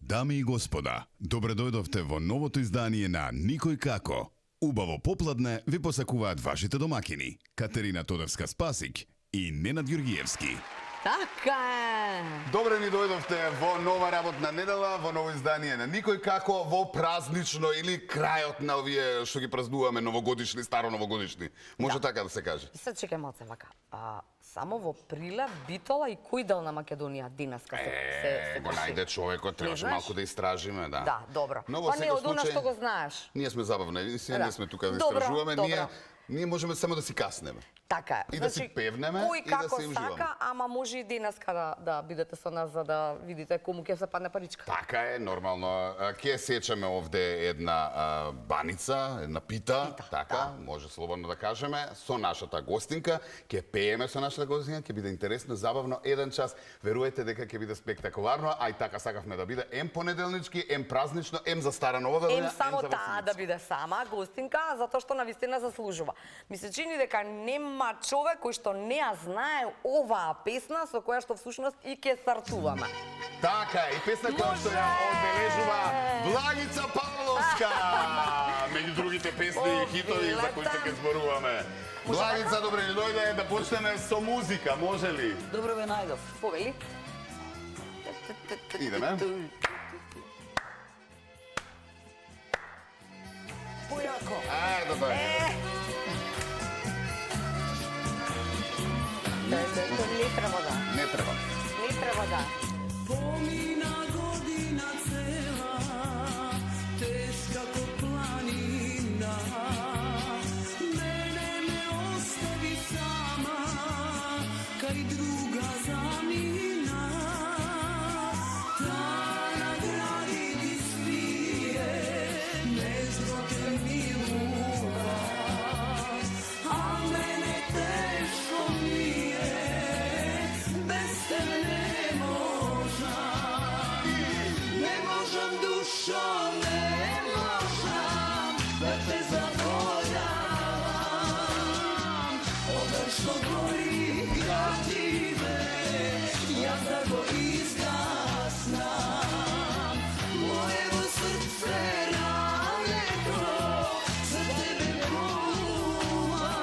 Дами и господа, добре дојдовте во новото издание на Никој како. Убаво попладне ви посакуваат вашите домакини Катерина Тодевска-Спасик и Ненад Јургиевски. Така е! Добре ни дојдовте во нова работна недела, во ново издание на Никој како, во празнично или крајот на овие што ги празнуваме новогодишни, староновогодишни. Може така да се каже. И sad чекај малце вака. Само во Прилеп, Битола и кој дел на Македонија денеска се го најде човекот, требаше малку да истражиме, да. Да, добро. Но во Па не секој од она случај, што го знаеш. Ние сме забавни, не сме тука да Добро, истражуваме, добро. ние можеме само да си каснеме. Така е. И да си певнеме кој и да како се уживаме. сака, ама може и денеска да бидете со нас за да видите кому ќе се падне паричка. Така е, нормално. Ќе сечеме овде една баница, една пита, така, може слободно да кажеме, со нашата гостинка. Ќе пееме со нашата гостинка, ќе биде интересно, забавно, еден час. Веруете дека ќе биде спектакуларно, а и така сакавме да биде ем понеделнички, ем празнично, ем за стара нова година, Ем само за таа да биде сама гостинка, затоа што навистина заслужува. Ми се чини дека нема човек кој што не ја знае оваа песна со која што всушност и ќе стартуваме. Така е, и песна која што ја одбележува Благица Павловска. Меѓу другите песни и хитови за кои ќе зборуваме. Благица, добре ни дојде да почнеме со музика, може ли? Добро ве најдов. Повели? Идеме. Појако. Ајде, дојде. Не треба да. Не треба. Не треба да. Помина година цела, тешка ко планина. Мене не остави сама, кај друга замина. Та награди ти спие, нежно те милува. А мене тешко ми е, без тебе не можам. Не можам, душо, не можам да те заболявам. Ове што гори градиве, јас да го изгаснам. Моево срце рането, за тебе болувам.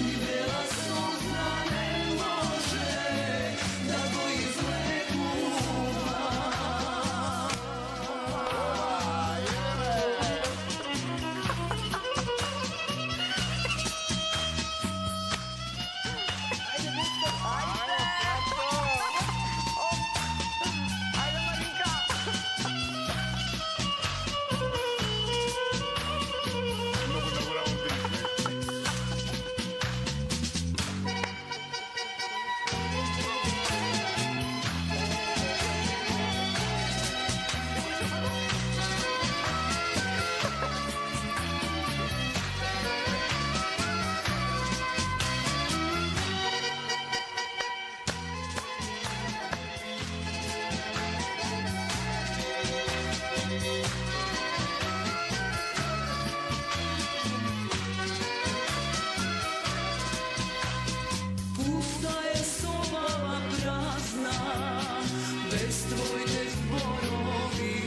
И бела созна не може да го излекува. Ајде, Маринка! Pusta je soba prazna, bez tvojte zborovi.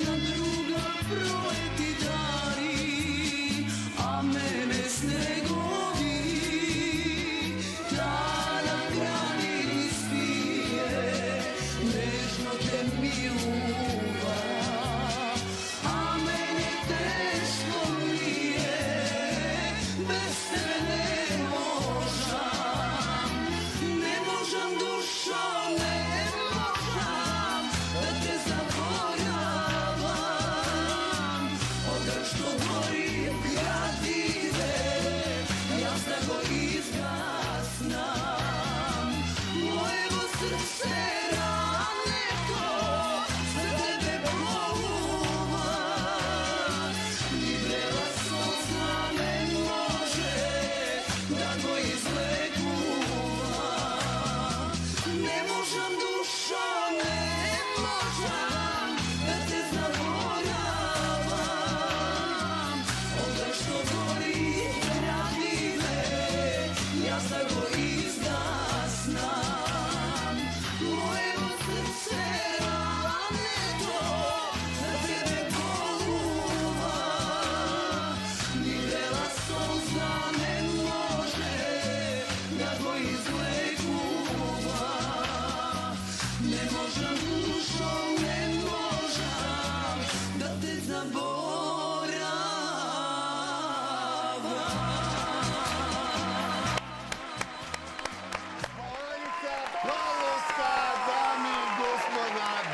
Na druga projeti dari, a mene snegovi. Ta na grani spije, nežno te miluva. A mene teško mi je, bez tebe ne možam. Ne možam, dušo, ne možam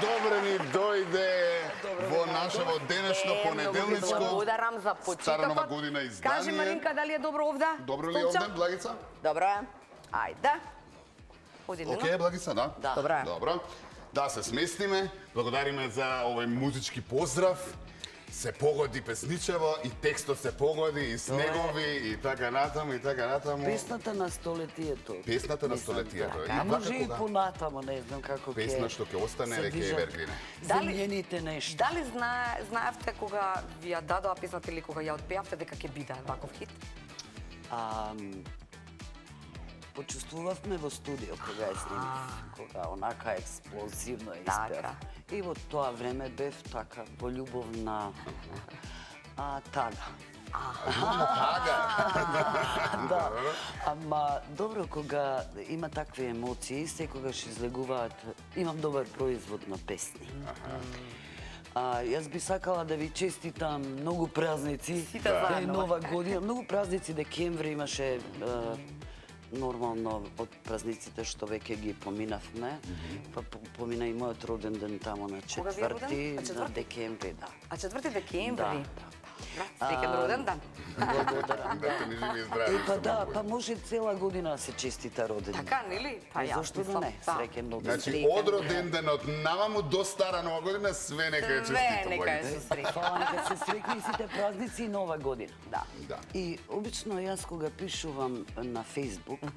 добре ни дојде во нашево денешно Многу ви понеделничко благодарам за Стара нова почитокот. година издание. Кажи, Маринка, дали е добро овде? Добро ли е Столче? овде, Благица? Добро е. Ајде. Оди Нина. Океј, Благица, да? Да. Добро е. Добро. Да се сместиме. Благодариме за овој музички поздрав. Се погоди песничево и текстот се погоди и снегови и така натаму и така натаму. Песната на столетието. Песната на столетието. Така, И може и кога? понатамо, не знам како Песна што ќе остане се веќе движат евергрина. земјените нешта. Дали знаевте кога ви ја дадоа песната или кога ја отпеавте дека ќе биде ваков хит? Почувствувавме во студио кога ја снимив, кога онака експлозивно ја Така. испеав. И во тоа време бев така во љубовна тага. Тага. Да, ама добро кога има такви емоции, секогаш излегуваат, имам добар производ на песни. Јас би сакала да ви честитам многу празници. Сите Да е заедно. нова година, многу празници, декември имаше нормално од празниците што веќе ги поминавме. Па помина и мојот роден ден тамо на Кога ви е роден? 4 На на четврти? декември, да. А 4 декември? Да. Среќен роден дан. Благодарам. Да те ни живи и здрави. Па да, па може цела година се честита роден ден. Така, нели? Па ја Зошто да не? Среќен роден ден. Значи, од роден денот намаму до Стара нова година, све нека е Све честито. нека е Благица. со среќа. Фала нека се срекни и сите празници и нова година. Да. Да. И обично јас кога пишувам на Facebook,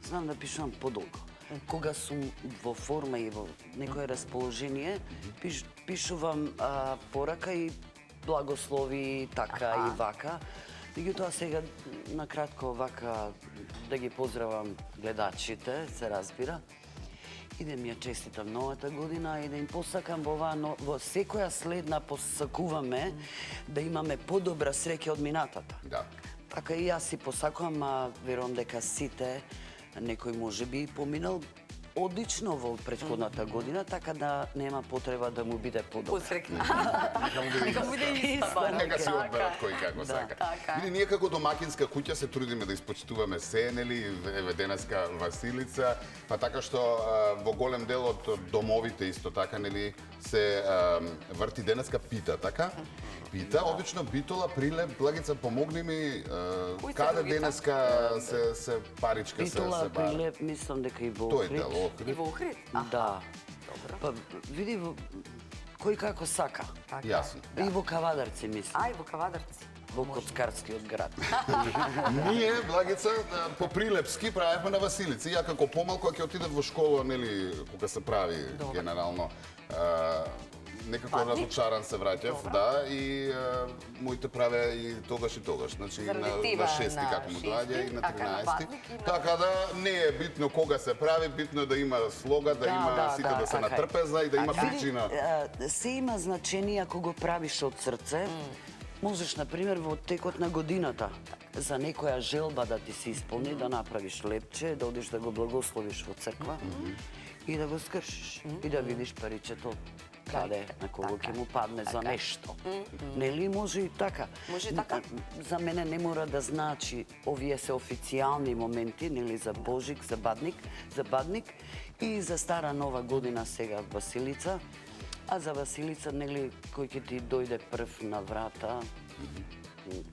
знам да пишувам подолго. Кога сум во форма и во некое расположение, пишувам порака и благослови така и вака. Меѓутоа сега на кратко вака да ги поздравам гледачите, се разбира. И да им ја честитам новата година и да им посакам во секоја следна посакуваме да имаме подобра среќа од минатата. Да. Така и јас си посакувам, а верувам дека сите, некој може би поминал одлично во претходната година, така да нема потреба да му биде подобро. Посрекна. Нека му биде иста. Нека си одберат кој како сака. Така. Или ние како домакинска куќа се трудиме да испочитуваме се, нели, еве денеска Василица, па така што во голем дел од домовите исто така, нели, се врти денеска пита, така? Пита, обично битола, прилеп, Благица, помогни ми, Кои се каде другите? денеска се паричка се Битола, бара? прилеп, мислам дека и во Тој Охрид. дел, И Охрид. во Охрид? Да. Па види кој како сака. Така. Јасно. И во Кавадарци мислам, Ај, во Кавадарци. во Коцкарскиот град. Ние, Благица, по прилепски правевме на Василици. Ја како помалку, ќе отидев во школа, нели, кога се прави генерално, некако разочаран се враќав, да, и моите правеа и тогаш. Значи, Заради на тива 6-ти на како му доаѓа и на 6-ти, така, на 13-ти. празник и на- Така да не е битно кога се прави, битно е да има слога, да има сите да се на така е. трпеза и да има Види, причина. се има значение ако го правиш од срце. Можеш, например, во текот на годината за некоја желба да ти се исполни, да направиш лепче, да одиш да го благословиш во црква и да го скршиш. И да видиш паричето каде, на кого ќе му падне за нешто. Нели може и така? Може и така. За мене не мора да значи овие се официјални моменти, нели, за Божик, за Бадник и за Стара нова година сега Василица. А за Василица, нели, кој ќе ти дојде прв на врата,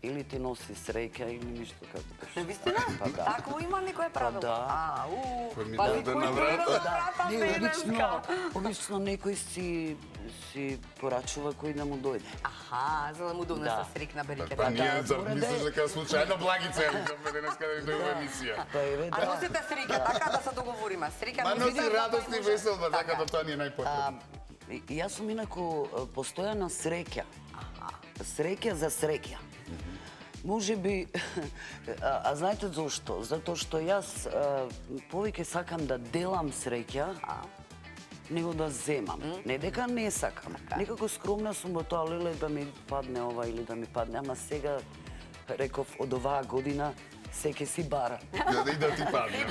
или ти носи среќа, или ништо како беше. Навистина? Па да. Такво има некое правило? да. Кој ми па дојде никој на дојде врата? на врата, Не, денеска. обично некој си порачува кој да му дојде. Аха, за да му донесе Да. срекна Па берикета. ние да, мислиш дека случајно Благица ја викаме денеска да ни дојде емисија. Па еве А да. носите среќа, така да се договориме. Среќа Ма носи радост и веселба, така Така. да тоа ни е најпотребно. Јас сум инаку постојана среќа. Среќа за среќа. Може би, а знаете зошто? Затоа што јас повеќе сакам да делам среќа, него да земам. Не дека не сакам. Некако скромна сум во тоа, леле да ми падне ова или да ми падне, ама сега реков од оваа година се ќе си бара. И да ти падне.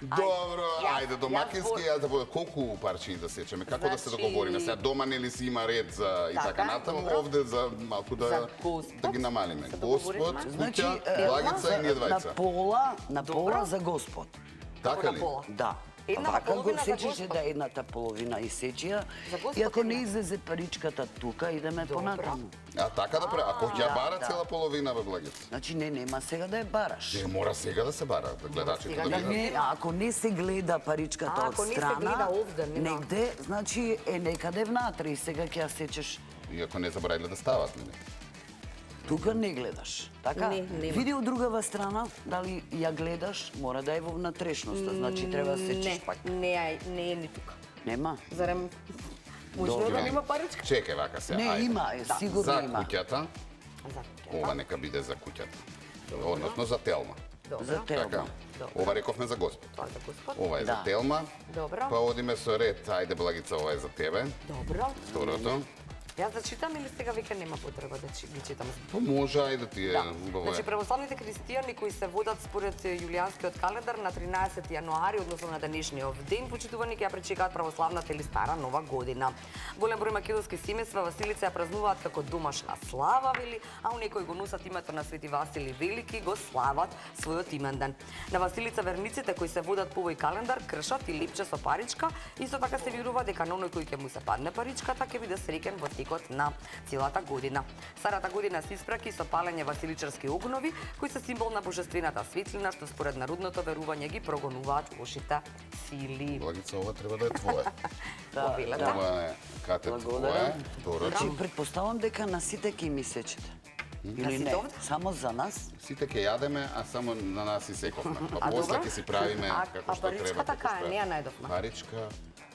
Добро, ајде домакински, јас да водам колку парчиња да сечеме, како да се Значи- договориме? Сега дома нели си има ред за и Така, така натаму, добро. овде за малку За да Господ да ги намалиме. се Господ, договоривме. Значи, куќа, Благица и ние на двајца. пола за Господ. Така на ли? пола. Да. Една Вака го половина за сечеше Господ. да едната половина изсечија. За Господ И ако не една. излезе паричката тука, идеме понатаму. А така да прави. Ако ќе ја бара да. цела половина бе Благица. Значи не, нема сега да ја бараш. Не мора сега да се бара, да гледачите сега да да видат. Не, ако не се гледа паричката од ако не се страна, гледа овде, нема. негде, значи е некаде внатре и сега ќе ја сечеш. И ако не забравиле да стават, нели? Тука не гледаш, така? Не, нема. Види од другава страна, дали ја гледаш, мора да е во внатрешноста, значи треба да сечеш пак. Не е ни тука. Нема? Зарем можно да нема паричка? Чекај вака се. Не, ајде. има, сигурно За има. куќата, За ова нека биде за куќата. Односно за Телма. За Така. телма. Ова рековме за Господ. Тоа за Господ. Ова е за Да. Телма. Добро. Па одиме со ред. Ајде Благица, ова е за тебе. Добро. Второто. Јас да читам или сега веќе нема потреба да ги читам? Па може, ајде ти е. Убаво Значи, е. православните христијани кои се водат според јулијанскиот календар на 13 јануари, односно на денешниот ден, почитувани ќе ја пречекаат православната или стара нова година. Голем број македонски семејства Василица ја празнуваат како домашна слава, вели, а у некои го носат името на Свети Васили Велики, го слават својот именден. На Василица верниците кои се водат по овој календар кршат и лепче со паричка, исто така се верува дека на оној кој ќе му се падне паричката ќе биде среќен во текот на целата година. Старата година се испраќа со палење василичарски огнови, кои се символ на божествената светлина, што според народното верување ги прогонуваат лошите сили. Благица, ова треба да е твое. Повелата. Ова е кате Благодарам. твое. Второто. Значи, предпоставам дека на сите ќе ми сечете. Или сите не? овде? Само за нас? Сите ќе јадеме, а само на нас и сековме. Па А, после добро. ќе си правиме А како што треба. паричката како кај што не ја најдовме? Паричка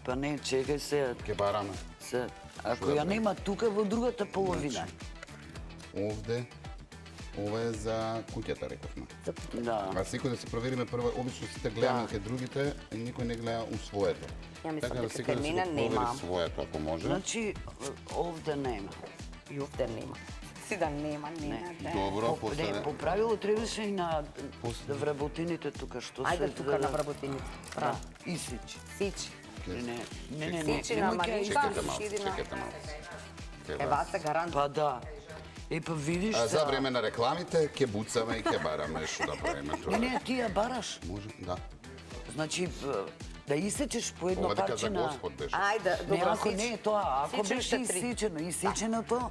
Па не, чекај се. ќе бараме. Ако да ја правим? нема тука во другата половина. Овде. Ова е за куќата, рековме. Да. А секој да се провериме прво, обично сите гледаме кај другите и никој не гледа у своето. Ја мислам Така да дека секој да кај се мене го провери нема. своето, ако може. Значи, овде нема. И овде нема. Си да нема, да. Добро, Не, после по правило требаше и на вработините тука, што се... Ајде тука на вработините. Да, Браво. исичи. Сич. Не. Сичи на Немој ќе Маринка. чекате малку, Иди на- чекате малку. Кај Е, вас. вас е гарант. Па да. Па видиш А за се. време на рекламите ќе буцаме и ќе бараме што да правиме тоа. Не, ти ја бараш. Може, да. Значи, да исечеш по едно Ова дека парче за на... Господ беше. Ајде, Не, добро, ако сич. не е тоа, ако Сич беше уште три. исечено, исеченото,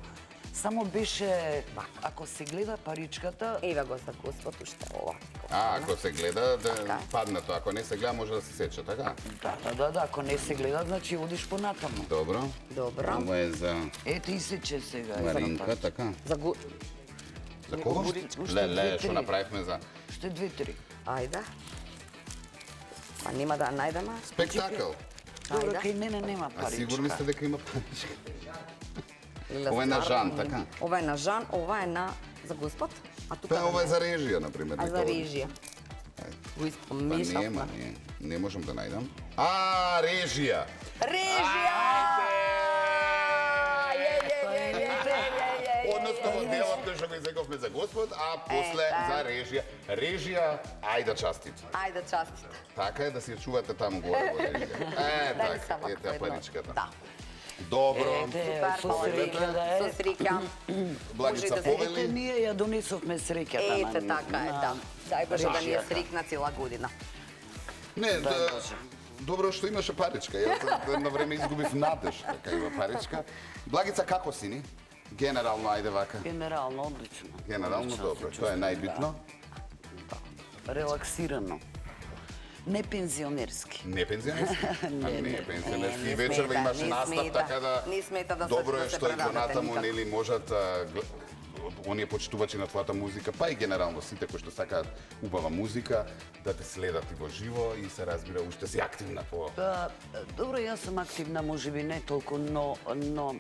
само беше, ако се гледа паричката, Еве го за Господ уште ова. А, ако се гледа, да Така. падне тоа. Ако не се гледа, може да се сече, така? да, ако не се гледа, значи одиш понатаму. Добро. Добро. Ова е за Ете исече сега. Маринка, така. За го... За кого? Уште Ле, две-три. што направивме за Ще 2-3. Ајде. Па нема да ја најдеме. спектакл. Добро, Ајде. кај мене нема А паричка. сигурни сте дека има паричка? Леле, Ова е на стварно, Жан, така? Ова е на Жан, ова е на за Господ. А тука Па ова е за режија, например. А дека за оди. режија. Го Па испомешав. нема, не можам да најдам. А, режија! Односно во делот кој што го изековме за Господ, а после за режија. Режија, ајде частит. Ајде частите. Така е да си ја чувате таму горе во режија. Дали така, само ете ја едно. паричката. Да. Добро. Ете, Супер, со благодарам. среќа да е. Со среќа. Благица Може да се- повели. Ете, ние ја донесовме среќата на Ете, така е, да. Дај Боже да ни е режијата. срекна цела година. Не, да, Боже. добро што имаше паричка. Јас на време изгубив надеж дека има паричка. Благица, како си ни? Генерално, ајде вака. Генерално, одлично. Генерално Одлично добро, се тоа е чувствам, најбитно. да. Релаксирано. Не пензионерски. Не пензионерски? Не пензионерски. Не И вечерва смета, имаше не настав, смета. така да... Не смета да се- Добро да е се што и предадете понатаму, никако. нели, можат оние почитувачи на твојата музика, па и генерално сите кои што сакаат убава музика, да те следат и во живо и се разбира уште си активна по... Па, добро, јас сум активна, можеби не толку, но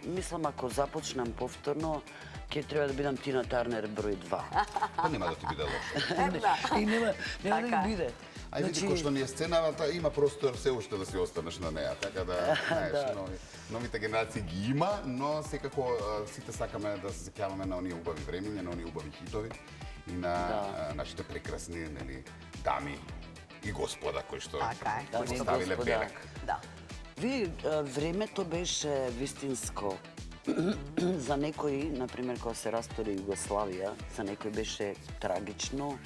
мислам ако започнам повторно, ќе треба да бидам Тина Тарнер број 2. Па нема да ти биде лошо. Една. И нема да Така. ми биде. Ај види кој што ни е сцената, има простор се уште да си останеш на неа, така да, знаеш, новите генерации ги има, но секако сите сакаме да се сеќаваме на оние убави времиња, на оние убави хитови и на нашите прекрасни, нели, дами и господа кои што Така е. Дами и ставиле господа. белек. Да. Ви, времето беше вистинско. За некои, например, кога се растори Југославија, за некои беше трагично,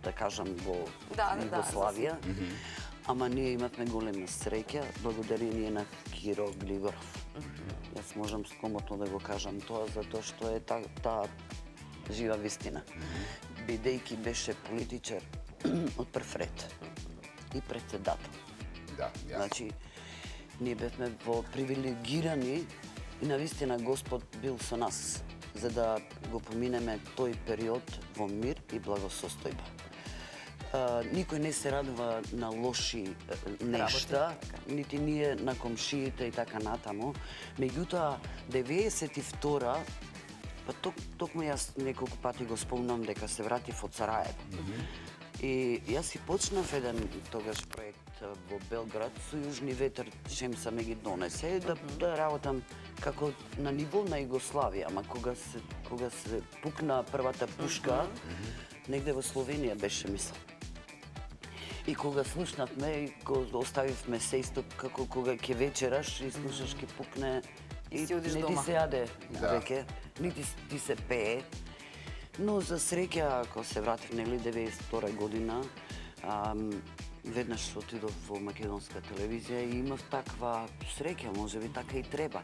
да кажам, во Да, Југославија. ама ние имавме голема среќа благодарение на Киро Глигоров. Јас можам скомотно да го кажам тоа, затоа што е таа жива вистина. Бидејќи беше политичар од прв ред и председател. Да, јасно. Значи, ние бевме во привилегирани и навистина Господ бил со нас, за да го поминеме тој период во мир и благосостојба. Никој не се радува на лоши нешта, нити ние на комшиите и така натаму. Меѓутоа, 92-а, па токму јас неколку пати го спомнам дека се вратив од Сараево. И јас и почнав еден тогаш проект во Белград со Јужни ветер, Шемса ме ги донесе, да работам како на ниво на Југославија, ама кога се пукна првата пушка, негде во Словенија беше, мислам. И кога слушнавме, го оставивме се исто како кога ќе вечераш и слушаш ќе пукне и си одиш не ти дома. се јаде веќе, нити ти се пее. Но за среќа, ако се вратив, нели, 92 година, веднаш отидов во македонска телевизија и имав таква среќа, можеби така и треба.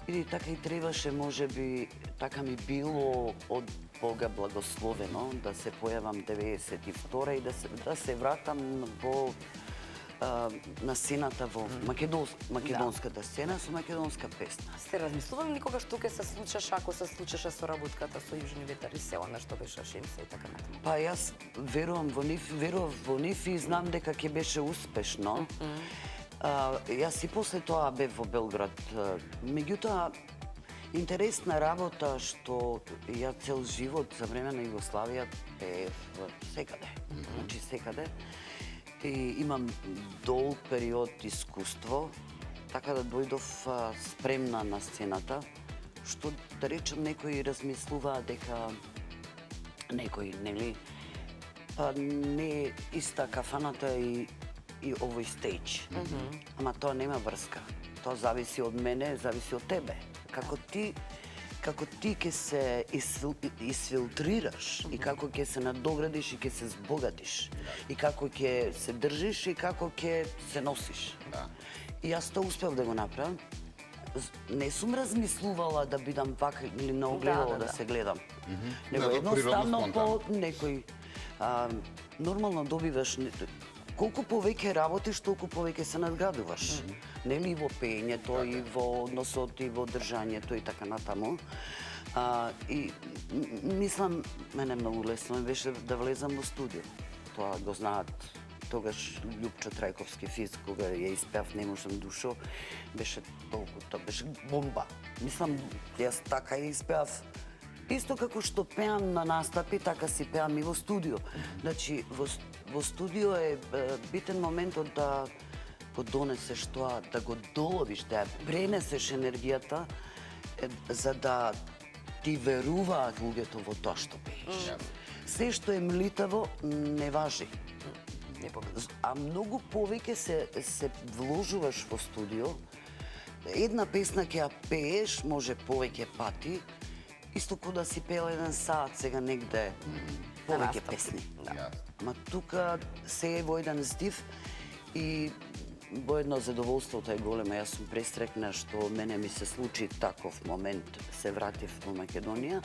Или така и требаше, можеби така ми било од Бога благословено да се појавам 92 и да се вратам во на сцената во македонската сцена со македонска песна. Се размислувам никога што ќе се случиш ако се случеше соработката со Јужни ветер и се она што беше Шемса и така натаму. Па јас верувам во нив и знам дека ќе беше успешно. Јас и после тоа бев во Белград. Меѓутоа, интересна работа што ја цел живот за време на Југославија пеев секаде. Значи секаде. И имам долг период искуство, така да дојдов спремна на сцената, што да речем некои размислуваа дека некои, нели, па не е иста кафаната и овој стејдж. Ама тоа нема врска. Тоа зависи од мене, зависи од тебе. Како ти ќе се исфилтрираш и како ќе се надоградиш и ќе се збогатиш и како ќе се држиш и како ќе се носиш. И јас тоа успев да го направам. Не сум размислувала да бидам вака или на огледало да се гледам. Него едноставно по некој нормално добиваш. Колку повеќе работиш, толку повеќе се надградуваш. Нели и во пеењето, и во односот, и во држањето и така натаму. И мислам, мене многу лесно ми беше да влезам во студио. Тоа го знаат тогаш Љупчо Трајковски физ, кога ја испеав Не можам душо, беше толку, тоа беше бомба. Мислам, јас така ја испеав. Исто како што пеам на настапи, така си пеам и во студио. Значи, во студио е битен моментот да го донесеш тоа, да го доловиш, да ја пренесеш енергијата, за да ти веруваат луѓето во тоа што пееш. Се што е млитаво не важи. А многу повеќе се вложуваш во студио. Една песна ќе ја пееш, може повеќе пати, исто ко да си пеел еден саат сега негде повеќе песни. Ама тука се е во еден здив и во едно задоволството е големо. Јас сум престрекна што мене ми се случи таков момент, се вратив во Македонија.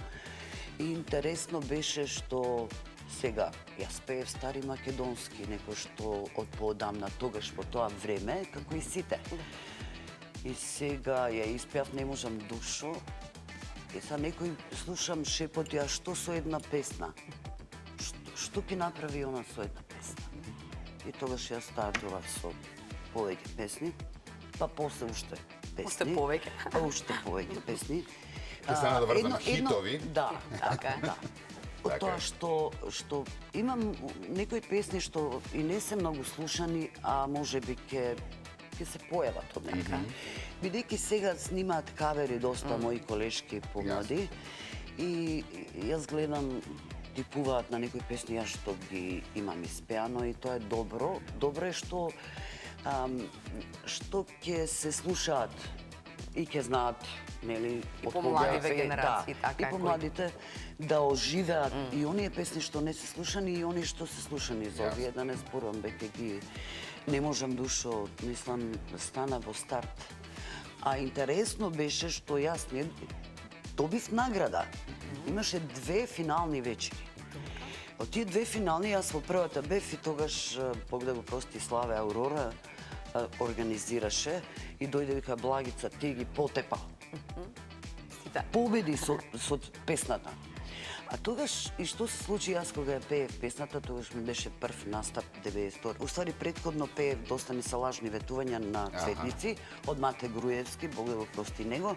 И интересно беше што сега јас пеев стари македонски, некој што од поодамна тогаш во тоа време, како и сите. И сега ја испеав Не можам душо. И са некој слушам шепоти, а што со една песна? Што ќе направи она со една песна? И тогаш ја стартував со повеќе песни, па после уште песни. Уште повеќе. Па уште повеќе песни. Ти стана да врзам хитови. Да, така, да. Од тоа што имам некои песни што и не се многу слушани, а можеби ќе се појават од нека. Бидејќи сега снимаат кавери доста мои колешки помлади и јас гледам типуваат на некои песни јас што ги имам испеано и тоа е добро. Добро е што ќе се слушаат и ќе знаат, нели, и помладиве генерации, така. И помладите да оживеат и оние песни што не се слушани и оние што се слушани. За овие да не зборувам, веќе ги Не можам душо, мислам, стана во старт. А интересно беше што јас не добив награда. Имаше 2 финални вечери. Од тие 2 финални, јас во првата бев и тогаш, Бог да го прости, Славе Аурора организираше и дојде вика Благица, ти ги потепа. Победи со песната. А тогаш, и што се случи јас кога ја пеев песната, тогаш ми беше прв настап 92. Уствари, предходно пеев доста ми се лажни ветувања на Цветници од Мате Груевски, Бог да го прости него.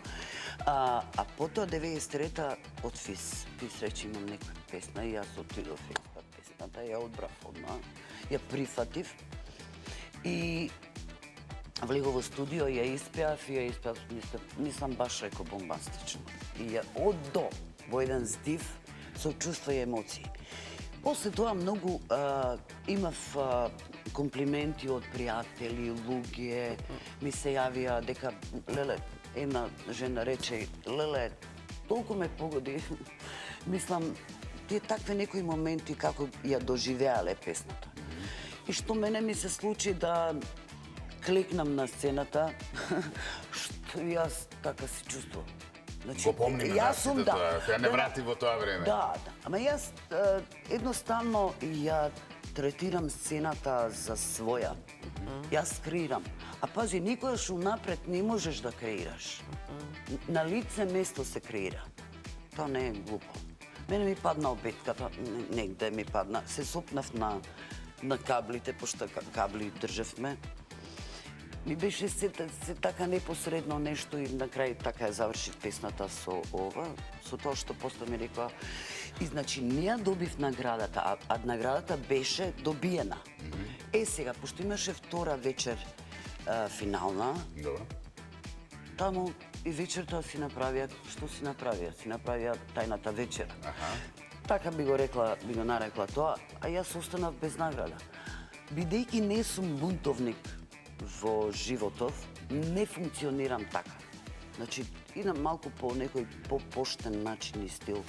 А потоа 93-та од ФИС. ФИС рече имам некоја песна и јас отидов и песната, ја одбрав одма, ја прифатив и влегов во студио, ја испеав и ја испеав, мислам баш реко бомбастично. И ја од до во еден здив со чувства и емоции. После тоа многу имав комплименти од пријатели, луѓе, ми се јавија дека, леле, една жена рече, леле, толку ме погоди. Мислам, тие такви некои моменти како ја доживеале песната. И што мене ми се случи да клекнам на сцената, што јас така се чувствувам. Значи, Го помниме јас сум, сите тоа, се не врати во тоа време. Да. Ама јас едноставно ја третирам сцената за своја. Јас креирам. А пази, никогаш унапред не можеш да креираш. На лице место се креира. Тоа не е глупо. Мене ми падна обетката, негде ми падна. Се сопнав на каблите, пошто кабли држевме. Ми беше се така непосредно нешто и на крај така ја завршив песната со ова, со тоа што после ми рекла. И значи не ја добив наградата, а наградата беше добиена. Сега, пошто имаше втора вечер финална, Добро. таму и вечерта си направија, што си направија? Си направија тајната вечера. Така би го нарекла тоа, а јас останав без награда. Бидејќи не сум бунтовник во животов, не функционирам така. Значи, идам малку по некој по-поштен начин и стил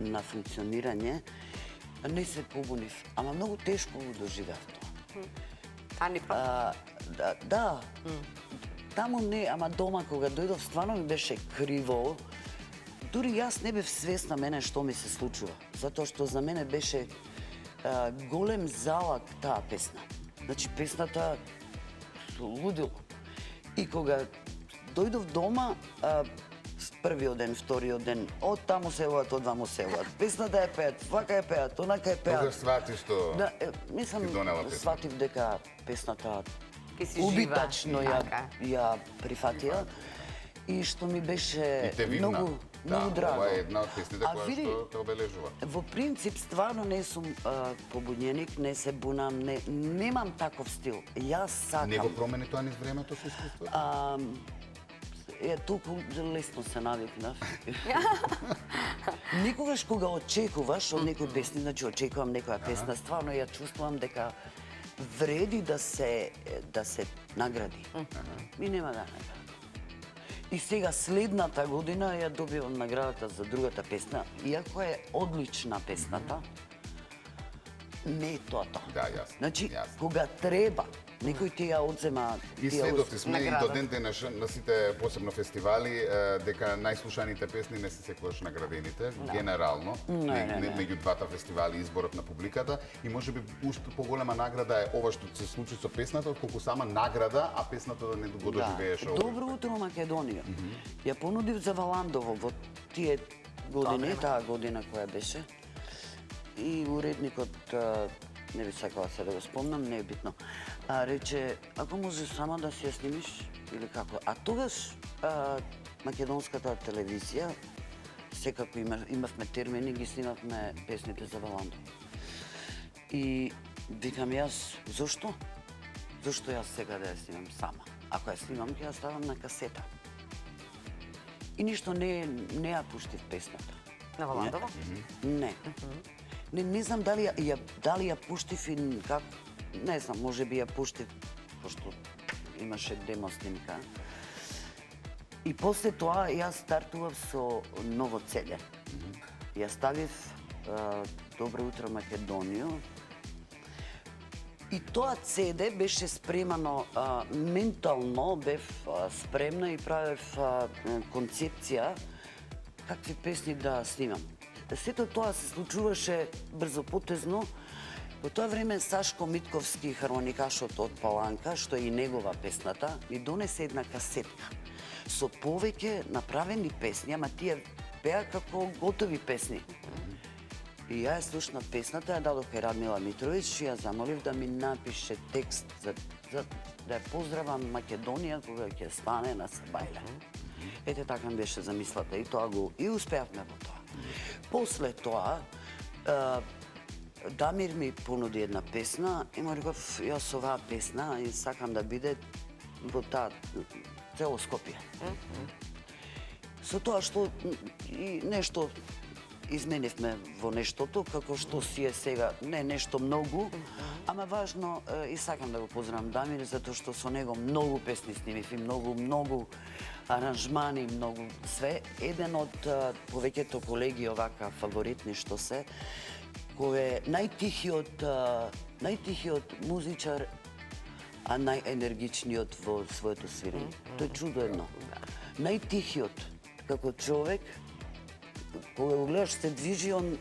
на функционирање, не се побунив, ама многу тешко го доживеав тоа. Ани па? Да. Таму не, ама дома кога дојдов стварно ми беше криво. Дури јас не бев свесна мене што ми се случува, затоа што за мене беше голем залак таа песна. Значи песната лудило. И кога дојдов дома, првиот ден, вториот ден, од таму се еват, од ваму се еват. Песната ја пеат, вака ја пеат, онака ја пеат. Кога свати што Да, мислам, ти донела песната? сватив дека песната Ки си жива. убитачно Така. ја прифатија и што ми беше И те вигна. многу Да, драго. ова е една од песните А која види, што те обележува. Во принцип, стварно не сум побудненик, не се бунам, немам таков стил. Јас сакам. Не го промени тоа низ времето со искуство? Толку лесно се навикнав. Никогаш кога очекуваш од некој песни, значи очекувам некоја песна, стварно ја чувствувам дека вреди да се награди. И нема да награди. И сега следната година ја добивам наградата за другата песна, иако е одлична песната, не е тоа тоа. Да, јасно. Значи, јасно. кога треба, некој ти ја одзема... И сведоци сме и до награда. ден денеш на сите посебно фестивали дека најслушаните песни не се секогаш наградените, генерално, меѓу двата фестивали изборот на публиката и можеби уште поголема награда е ова што се случи со песната отколку сама награда, а песната да не го доживееше овој. Добро утро, Македонија. Ја понудив за Валандово во тие години, таа година која беше. И уредникот, не би сакала се да го спомнам, не е битно, рече, ако може сама да си ја снимиш, или како. А тогаш македонската телевизија, секако имавме термини, ги снимавме песните за Валандово. И викам јас, зошто? Зошто јас сега да ја снимам сама? Ако ја снимам, ќе ја ставам на касета. И ништо не ја пуштив песната. На Валандово? Не. Не знам дали ја пуштив и как, не знам, може би ја пуштив, пошто имаше демо снимка. И после тоа јас стартував со ново целе. Ја ставив Добро утро Македонију И тоа CD беше спремано ментално, бев спремна и правев концепција какви песни да снимам. Сето тоа се случуваше брзопотезно. Во тоа време Сашко Митковски, хармоникашот од Паланка, што е и негова песната, ми донесе една касетка со повеќе направени песни, ама тие пеа како готови песни. И ја слушнав песната, ја дадох кај Радмила Митровиќ и ја замолив да ми напише текст за да ја поздравам Македонија кога ќе стане на Сабајле. Ете така ми беше замислата и тоа го и успеавме во тоа. После тоа Дамир ми понуди една песна и му реков јас оваа песна и сакам да биде во таа цело Скопје. Со тоа што и нешто изменивме во нештото, како што си е сега, не нешто многу, ама важно и сакам да го поздравам Дамир, затоа што со него многу песни снимив и многу аранжмани, многу све. Еден од повеќето колеги овака фаворитни што се, кој е најтихиот музичар, а најенергичниот во своето свирење. Тој чудо едно. Најтихиот како човек, кога го гледаш се движи он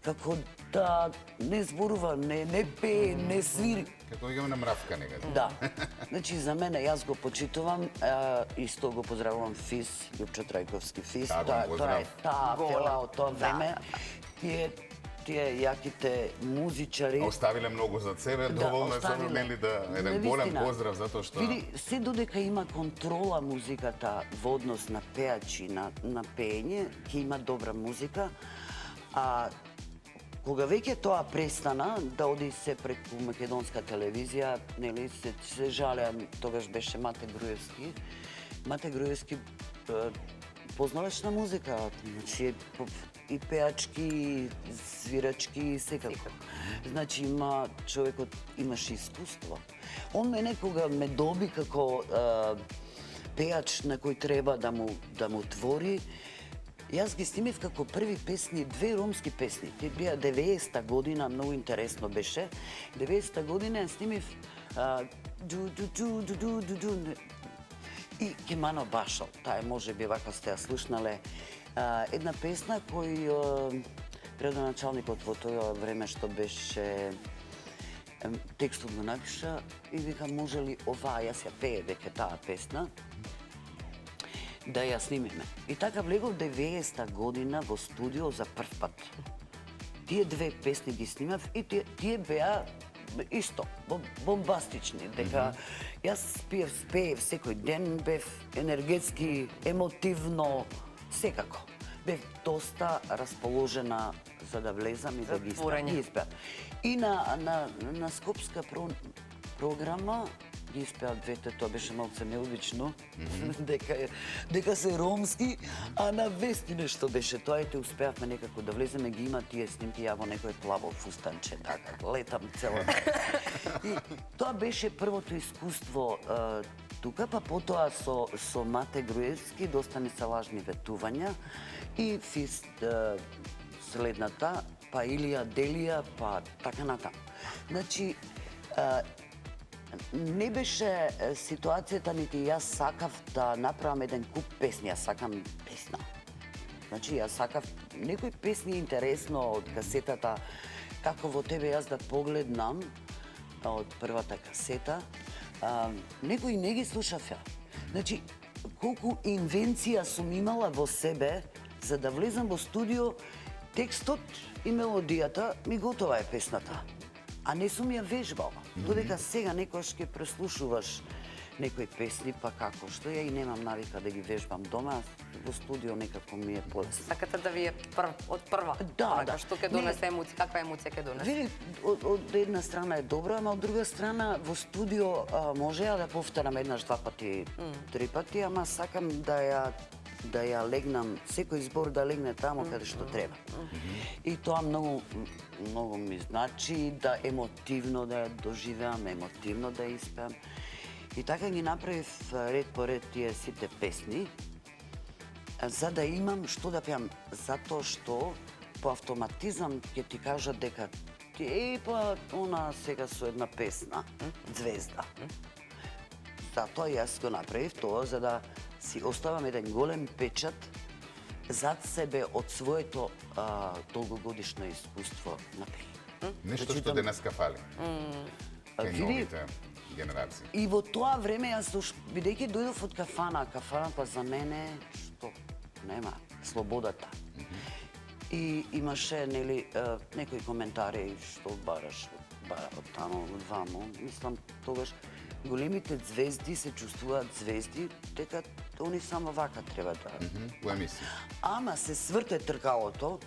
како да не зборува, не пее, не свири. Како имаме на мравка некаде. Да. Значи за мене јас го почитувам, исто го поздравувам Фис, Љупчо Трајковски Фис, тоа е таа фела од тоа време. Тие јаките музичари Оставиле многу за себе, доволно е само нели да еден голем поздрав затоа што види се додека има контрола музиката во однос на пеачи, на пеење, ќе има добра музика, а кога веќе тоа престана да оди се преку македонска телевизија, нели се жалеа, тогаш беше Мате Груевски. Мате Груевски познаваш на музика, значи и пеачки, и свирачки, и секако. Значи човекот имаше искуство. Он мене кога ме доби како пеач на кој треба да му твори, јас ги снимив како први песни, 2 ромски песни. Те беа 90-та година, многу интересно беше. 90-та година ја снимив и Кемано Башал. Таа можеби вака сте ја слушнале. Една песна кој градоначалникот во тоа време што беше текстот го напиша и вика може ли оваа, јас ја пее веќе таа песна, да ја снимиме. И така влегов 90-та година во студио за прв пат. Тие 2 песни ги снимав и тие беа исто, бомбастични, дека јас спеев секој ден, бев енергетски, емотивно, секако. Бев доста расположена за да влезам и да ги испеам. И на скопска програма ги испеа двете, тоа беше малце необично, дека се ромски, а на вести нешто беше. Тоа ете успеавме некако да влеземе, ги има тие снимки, ја во некој плаво фустанче, така, летам целата. И тоа беше првото искуство тука, па потоа со Мате Груевски доста не се лажни ветувања и Фис следната, па Илија Делија, па така натаму. Значи, не беше ситуацијата, нити јас сакав да направам еден куп песни, јас сакам песна. Значи, јас сакав некои песни интересно од касетата, како во тебе јас да погледнам од првата касета, некои не ги слушав ја. Значи, колку инвенција сум имала во себе за да влезам во студио, текстот и мелодијата ми готова е песната. А не сум ја вежбала. Додека сега некојаш ќе преслушуваш некои песни, па како, што ја и немам навика да ги вежбам дома, во студио некако ми е полесно. Сакате да ви е од прва? Да. Што ќе донесе емоција, каква емоција ќе донесе? Види, од една страна е добро, ама од друга страна во студио може ја да повторам еднаш, 2 пати, 3 пати, ама сакам да ја легнам, секој збор да легне таму каде што треба. И тоа многу ми значи да емотивно да ја доживеам, емотивно да ја испеам. И така ги направив ред по ред тие сите песни, за да имам што да пеам, затоа што по автоматизам ќе ти кажат дека па она сега со една песна, Звезда. Затоа јас го направив тоа за да си оставам еден голем печат зад себе од своето долгогодишно искуство на пење. Нешто што денеска фали. Кај види, новите генерации. И во тоа време јас бидејќи дојдов од кафаната за мене што нема слободата. И имаше нели некои коментари што бараш од тамо од вамо. Мислам тогаш големите звезди се чувствуваат звезди, дека они само вака треба да. Во емисија. Ама се сврте тркалото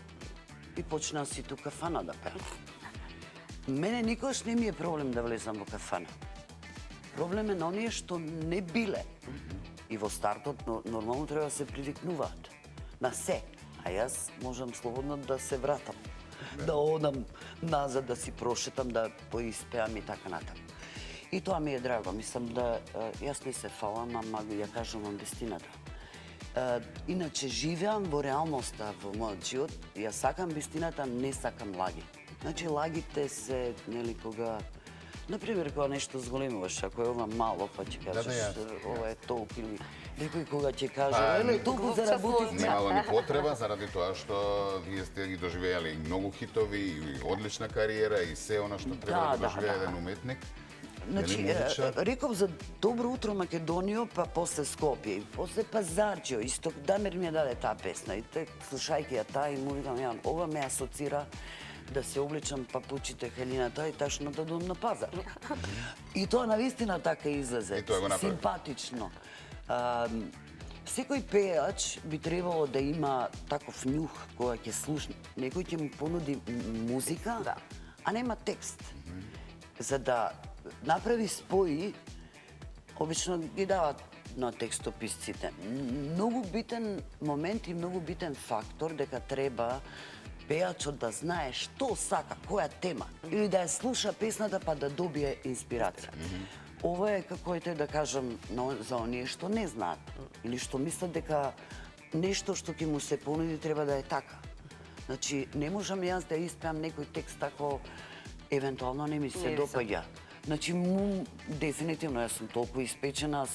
и почнаа сите у кафана да пеат. Мене никогаш не ми е проблем да влезам во кафана. Проблем е на оние што не биле. И во стартот нормално треба да се привикнуваат на се. А јас можам слободно да се вратам, да одам назад, да си прошетам, да поиспеам и така натаму. И тоа ми е драго. Мислам да јас не се фалам, ама ја кажувам вистината. Иначе живеам во реалноста во мојот живот. Јас сакам вистината, не сакам лаги. Значи лагите се нели кога например кога нешто зголемуваш, ако е ова мало, па ќе кажеш ова е толку или некој кога ќе каже еле толку заработив. Немало ни потреба заради тоа што вие сте ги доживеале и многу хитови и одлична кариера и се она што треба да доживее еден уметник. Значи, реков за Добро утро Македонијо, па после Скопје, и после Пазарџио, исто Дамир ми ја даде таа песна. И слушајќи ја таа и му викам, ова ме асоцира да се облечам папучите халината и ташно да дом на пазар. И тоа навистина така излезе, симпатично. Секој пеач би требало да има таков нюх кога ќе слушне. Некој ќе му понуди музика, а нема текст. За да направи спои, обично ги дават на текстописците. Многу битен момент и многу битен фактор дека треба пеачот да знае што сака, која тема, или да ја слуша песната па да добие инспирација. Ова е како ете да кажам за оние што не знаат или што мислат дека нешто што ќе му се понуди треба да е така. Значи не можам јас да испеам некој текст тако евентуално не ми се допаѓа. Значи, дефинитивно, јас сум толку испечена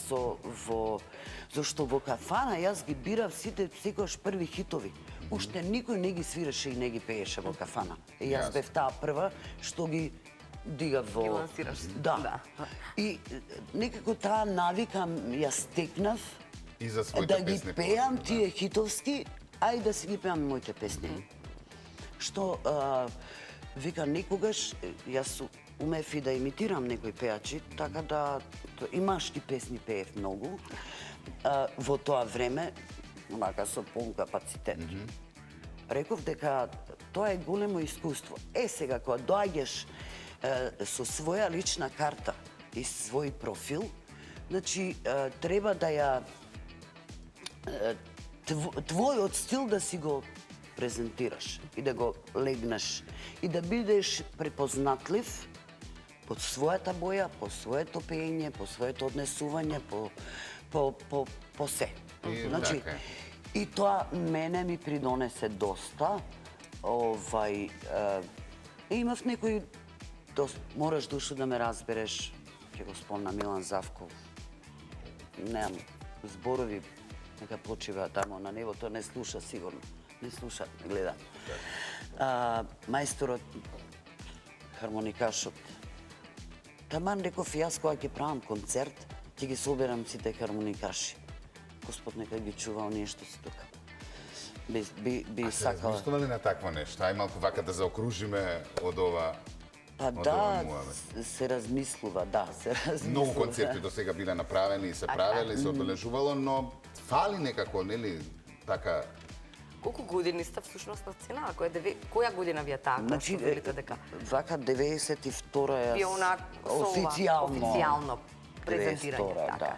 зашто во кафана јас ги бирав сите секојаш први хитови. Уште никој не ги свиреше и не ги пееше во кафана. И јас бев таа прва што ги дигав во... Ги лансираш. Да. И некако таа навика ја стекнав да ги пеам тие хитовски, а и да си ги пеам моите песни. Што, вика, некогаш јас умев и да имитирам некои пеачи, така да и машки песни пеев многу. Во тоа време, онака со полн капацитет. Реков дека тоа е големо искуство. Сега, кога доаѓаш со своја лична карта и свој профил, значи, треба да ја твојот стил да си го презентираш и да го легнеш и да бидеш препознатлив по својата боја, по своето пеење, по своето однесување, по се. Значи, и тоа мене ми придонесе доста. Имав некој, мораш душу да ме разбереш, ќе го спомна Милан Завков. Немам зборови, нека почива тамо на небото, не слуша сигурно. Не слуша, не гледа. Мајсторот, хармоникашот. Таман реков јас кога ќе правам концерт, ќе ги соберам сите хармоникаши. Господ нека ги чува оние што се тука. Би сакала. А се размислували на такво нешто? Ај малку вака да заокружиме од ова. Па да, се размислува, да, се размислува. Многу концерти до сега биле направени и се правеле, се одбележувало, но фали некако, нели, така... Колку години сте всушност на сцена? Која година ви е таа? Значи, вака 92-а јас официјално презентирање, така.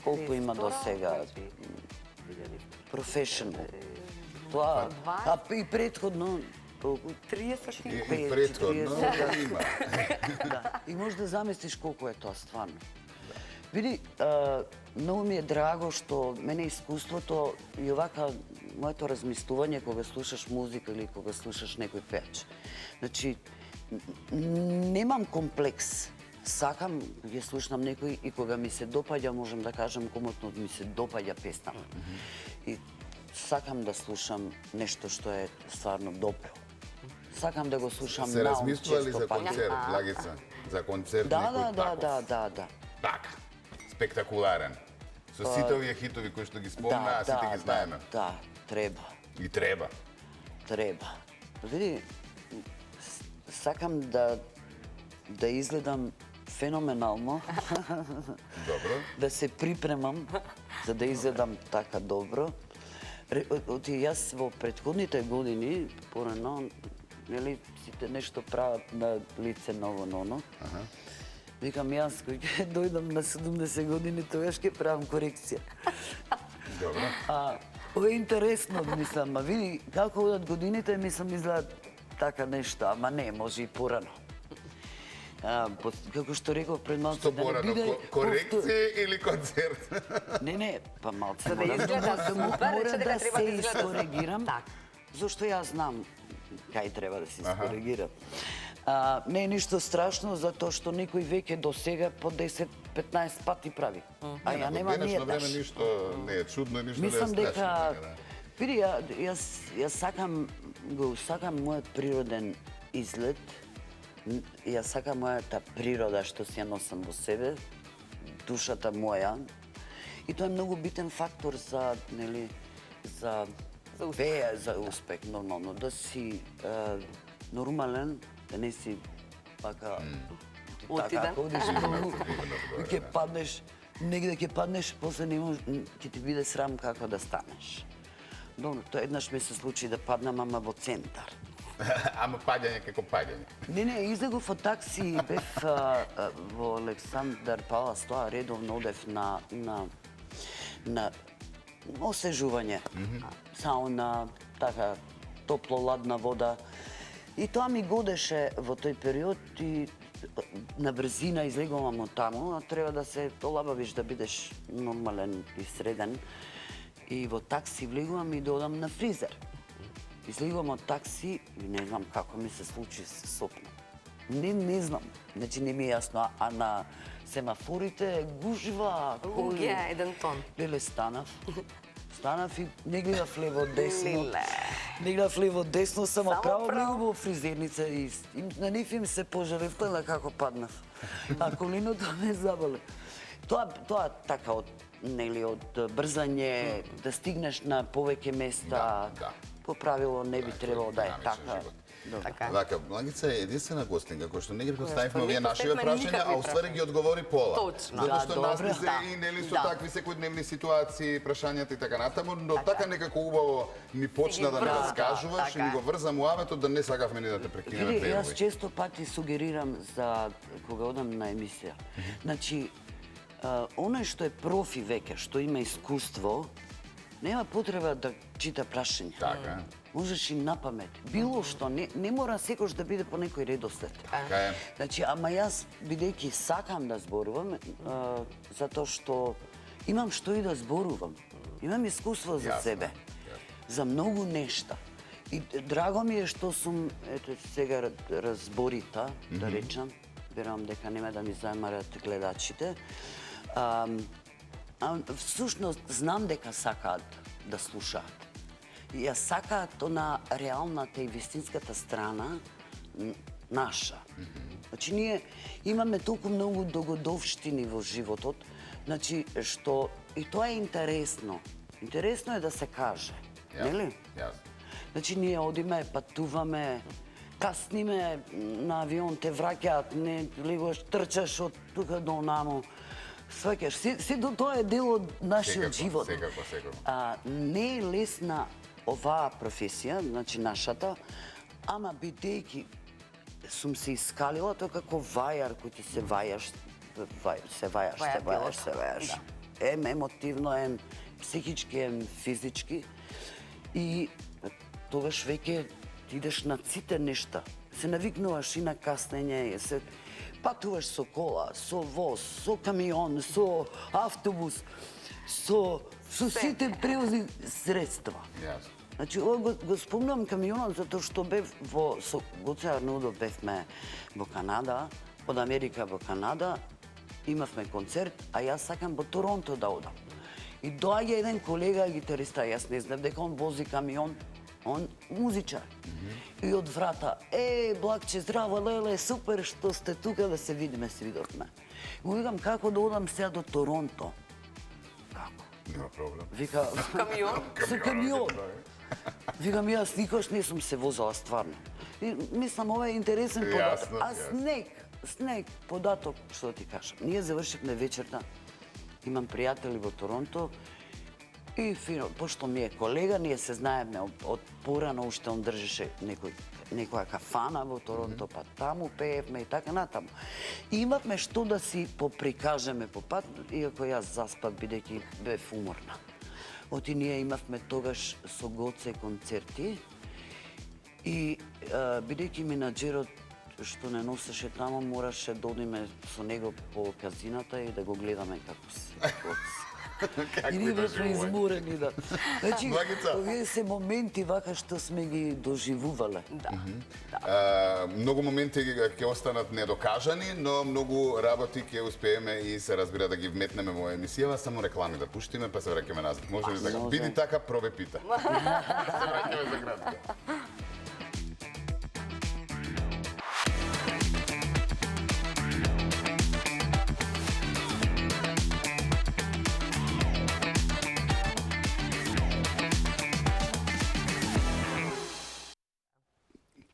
Колку има до сега? Професионал. Тоа, и претходно, колку? 30 И претходно има. И може да замислиш колку е тоа стварно. Види, многу ми е драго што мене искуството и овака моето размислување кога слушаш музика или кога слушаш некој пеач. Значи, немам комплекс. Сакам, ја слушнам некој и кога ми се допаѓа, можам да кажам комотно ми се допаѓа песна. И сакам да слушам нешто што е стварно добро. Сакам да го слушам Се наум размислували често за пати. концерт, Благица? За концерт Да, некој да. Така. Спектакуларен. Со сите овие хитови кои што ги спомна, а сите ги знаеме. Да, треба. И треба. Види, сакам да изгледам феноменално, Добро. да се припремам за да изгледам така добро. Јас во претходните години, порано, нели, сите нешто прават на лице ново ноно. Викам, јас кој ќе дојдам на 70 години, тогаш ќе правам корекција. Добро. Ова е интересно, мислам, ма види, како одат годините, мислам, изгледат така нешто, ама не, може и порано. Како што реков пред малце, Што порано, корекција или концерт? Не, па малце За да морам изгледа супер, морам рече дека да треба се да изгледа искоригирам, така. зашто јас знам кај треба да се искоригирам. Не е ништо страшно, затоа што некој веќе до сега по 10-15 пати прави. А ја немам Денешно ниеднаш. време ништо не е чудно, ништо не е Мислам дека, страшно. види, јас сакам мојот природен изглед, јас сакам мојата природа што си ја носам во себе, душата моја. И тоа е многу битен фактор за, нели, за успех, нормално. Да си нормален, да не си така... Отиден. Така, одиш многу, ќе паднеш, негде ќе паднеш, после не може, ќе ти биде срам како да станеш. Добро, тоа еднаш ми се случи да паднам, ама во центар. Ама паѓање како паѓање. Не, излегов од такси, бев во Александар Палас, тоа редовно одев на освежување. Сауна, така, топло-ладна вода. И тоа ми годеше во тој период и на брзина излегувам од таму, а треба да се олабавиш да бидеш нормален и среден. И во такси влегувам и додам на фризер. Излегувам од такси и не знам како ми се случи се сопна. Не знам, значи не ми е јасно, а на семафорите гужва, коли. Еден тон. Леле, станав и не гледав лево-десно. Не гледав лево-десно, само право влегувам во фризерница и на нив им се пожалев, на како паднав. А коленото ме заболе. Тоа така од брзање, да стигнеш на повеќе места, по правило не би требало да е така. Вака, Благица е единствена гостинка која што не ги поставивме овие нашиве прашања, а уствари ги одговори пола. Точно. Затоа што нас добро. се и нели со такви секојдневни ситуации, прашањата и така натаму, но така некако убаво ми почна да ми раскажуваш и ми го врза муаветот да не сакавме ни да те прекинеме Види, јас превој. често пати сугерирам за кога одам на емисија. Значи, оној што е профи веќе, што има искуство, нема потреба да чита прашања. Така. Можеш и напамет. Било што, не мора секој да биде по некој редослед. Така е. Значи, ама јас, бидејќи сакам да зборувам, затоа што имам што и да зборувам. Имам искуство за Јасно, себе. За многу нешта. И драго ми е што сум, ето сега разборита, да речам. Верувам дека нема да ми замарат гледачите. Всушност, знам дека сакаат да слушаат. Ја сакаат на реалната и вистинската страна наша. Значи, ние имаме толку многу догодовштини во животот, значи, што и тоа е интересно. Интересно е да се каже, нели? Јасно. Значи, ние одиме, патуваме, касниме на авион, те враќаат, не легуваш, трчаш од тука до онаму. Сваќаш, сето тоа е дел од нашиот живот. Секако. Не е лесна оваа професија, значи нашата, ама бидејќи сум се искалила тоа како вајар кој ти се вајаш. Ем емотивно, ем психички, ем физички. И тогаш веќе ти идеш на сите нешта. Се навикнуваш и на каснење, се патуваш со кола, со воз, со камион, со автобус, со сите превозни средства. Значи, ова го спомнам камионот затоа што бев со Гоце Арнаудов бевме во Канада, од Америка во Канада, имавме концерт, а јас сакам во Торонто да одам. И доаѓа еден колега гитариста, јас не знам дека он вози камион, он музичар. И од врата, Блакче, здраво, леле, супер што сте тука да се видиме, се видовме. Му викам, како да одам сега до Торонто? Како? Нема проблем. Вика, Камион? со камион. Викам, јас никош не сум се возела стварно. И, мислам, ова е интересен податок. Јасно, А јасно. снег, податок, што ти кажам. Ние завршивме вечерта, имам пријатели во Торонто, и фино, пошто ми е колега, ние се знаеме од порано, уште он држеше некоја кафана во Торонто, па таму пеевме и така натаму. И имавме што да си поприкажеме по пат, иако јас заспав бидејќи бев уморна. Оти ние имавме тогаш со Гоце концерти и бидејќи менаџерот што не носеше таму, мораше да одиме со него по казината и да го гледаме како се. И ние бевме изморени, да. Значи, Благица. овие се моменти вака што сме ги доживувале. Да. Многу моменти ќе останат недокажани, но многу работи ќе успееме и се разбира да ги вметнеме во емисијава. Само реклами да пуштиме, па се враќаме назад. Може ли така? Може. Биди така, пробе пита. Се враќаме за кратко.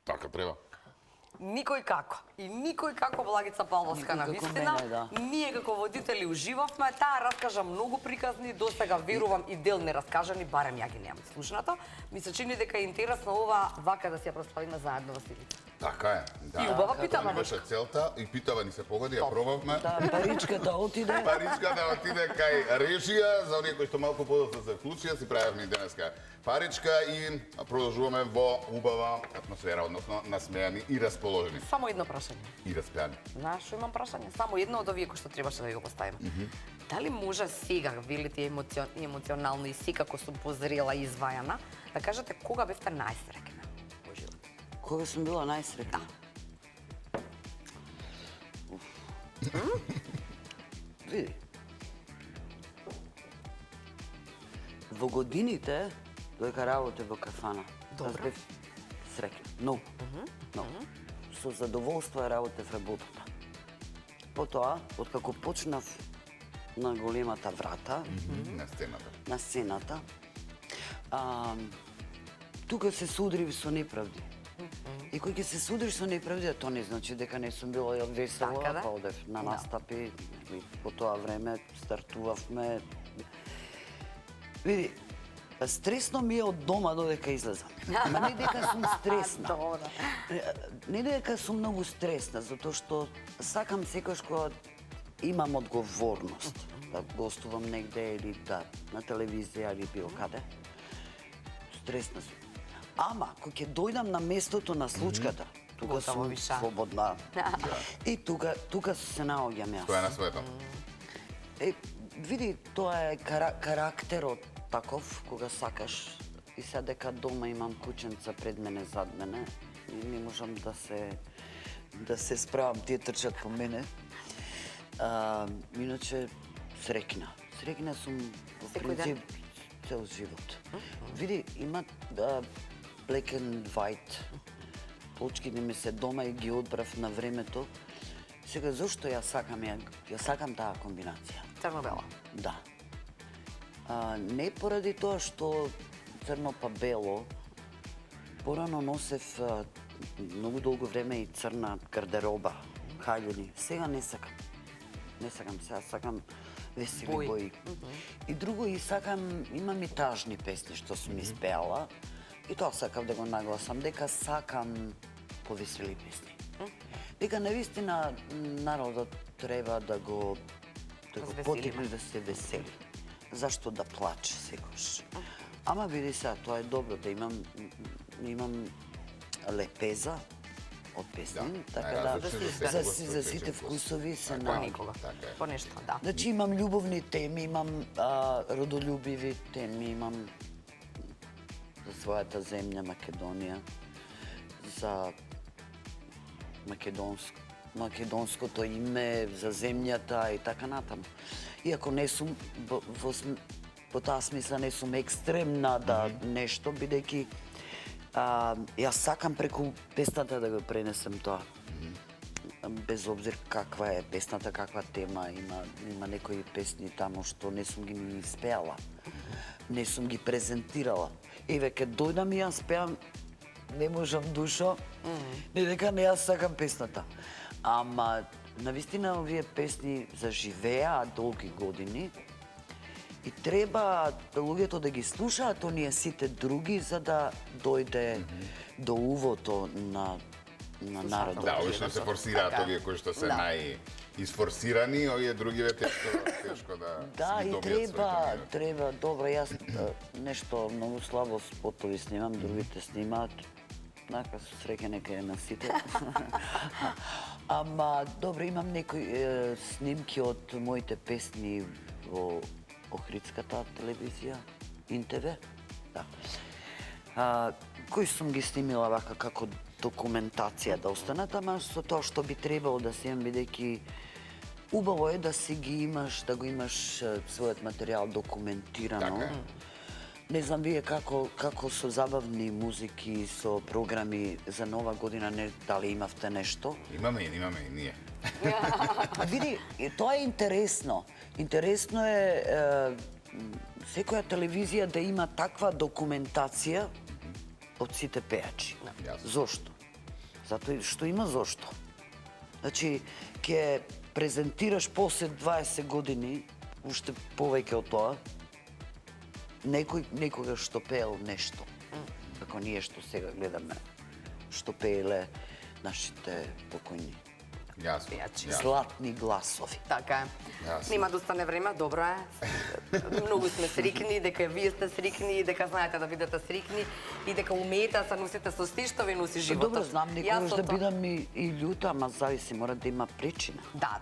Така треба. Никој како. И никој како Благица Павловска на Никој како вистина. мене, да. Ние како водители уживавме, таа раскажа многу приказни, досега верувам и дел нераскажани, барем ја ги немам слушната. Ми се чини дека е интересно ова вака да си ја прославиме заедно Василица. Така е. Да. И убава Тоа питава ни беше целта и питава ни се погоди, ја пробавме. Да, паричката отиде. Паричката отиде кај режија, за оние кои што малку подоцна се вклучија, си правевме и денеска паричка и продолжуваме во убава атмосфера, односно насмејани и расположени. Само едно прашање. И распјани. Знаеш, што имам прашање? Само едно од овие кои што требаше да ви го поставиме. Дали може сега, велите емоционално и секако сум позрела и извајана, да кажете кога бевте најсреќна во живот? Кога сум била најсреќна? Види. Во годините, додека работев во кафана, јас бев среќна. Многу. Многу. Со задоволство ја работев работата. Потоа, откако почнав на големата врата, На сцената. на сцената, тука се судрив со неправди. И кој ќе се судриш со неправди, тоа не значи дека не сум била весела, Така да? па одев на настапи, и по тоа време стартувавме. Види, стресно ми е од дома додека излезам. Ма не дека сум стресна. Добро. Не дека сум многу стресна, затоа што сакам секојаш кога имам одговорност да гостувам негде или да на телевизија или било каде. Стресна сум. Ама, кога ќе дојдам на местото на случката, тука Готово сум виша. слободна. И тука се наоѓам јас. Тоа е на своето. Види, тоа е карактерот таков, кога сакаш. И сега дека дома имам кученца пред мене, зад мене, и не можам да се справам, тие трчат по мене. Иначе, среќна. Среќна сум во Секој ден? принцип цел живот. Види, има black and white. Плочките ми се дома и ги одбрав на времето. Сега, зошто ја сакам таа комбинација? Црно-бела. Да. Не поради тоа што црно па бело. Порано носев многу долго време и црна гардероба, хаљини. Сега не сакам. Не сакам, сега сакам весели Бои. бои. И друго, и сакам, имам и тажни песни што сум испеала. И тоа сакав да го нагласам, дека сакам повесели песни. Дека навистина народот треба да го Развеселиме. потикне да се весели. Зашто да плаче секојаш? Ама види сега, тоа е добро да имам лепеза од песни, така да најразлични за сите вкусови се Така е. наоѓа. Никога. Така е. По нешто, да. Значи имам љубовни теми, имам родолюбиви теми, имам за својата земја Македонија, за македонското име, за земјата и така натаму. Иако не сум во таа смисла не сум екстремна да нешто, бидејќи јас сакам преку песната да го пренесем тоа. Без обзир каква е песната, каква тема има некои песни таму што не сум ги ни испеала. Не сум ги презентирала. Еве ке дојдам и јас пеам, не можам душо, не дека не јас сакам песната. Ама навистина овие песни заживеа долги години и треба луѓето да ги слушаат оние сите други за да дојде до увото на народот. Да, обично се форсираат овие кои што се најисфорсирани, овие другиве тешко да и треба, добро, јас нешто многу слабо спотови снимам, другите снимаат. Нака со среќа нека е на сите. Ама, добро, имам некои снимки од моите песни во Охридската телевизија, ИНТВ, да. Кои сум ги снимила вака како документација да останат, ама со тоа што би требало да се имам, бидејќи убаво е да си ги имаш, да го имаш својот материјал документирано. Така. Не знам вие како со забавни музики, со програми за Нова година, дали имавте нешто? Имаме и ние. Види, тоа е интересно. Интересно е секоја телевизија да има таква документација од сите пејачи. Зошто? Затоа што има зошто. Значи, ќе презентираш после 20 години, уште повеќе од тоа, некога што пеел нешто. Како ние што сега гледаме, што пееле нашите покојни. Јасно. Златни гласови. Така е. Нема да остане време, добро е. Многу сме срикни, дека вие сте срикни, дека знаете да бидете срикни и дека умеете да се носите со што ви носи животот. Добро, знам некогаш да бидам и љута, ама зависи, мора да има причина. Да.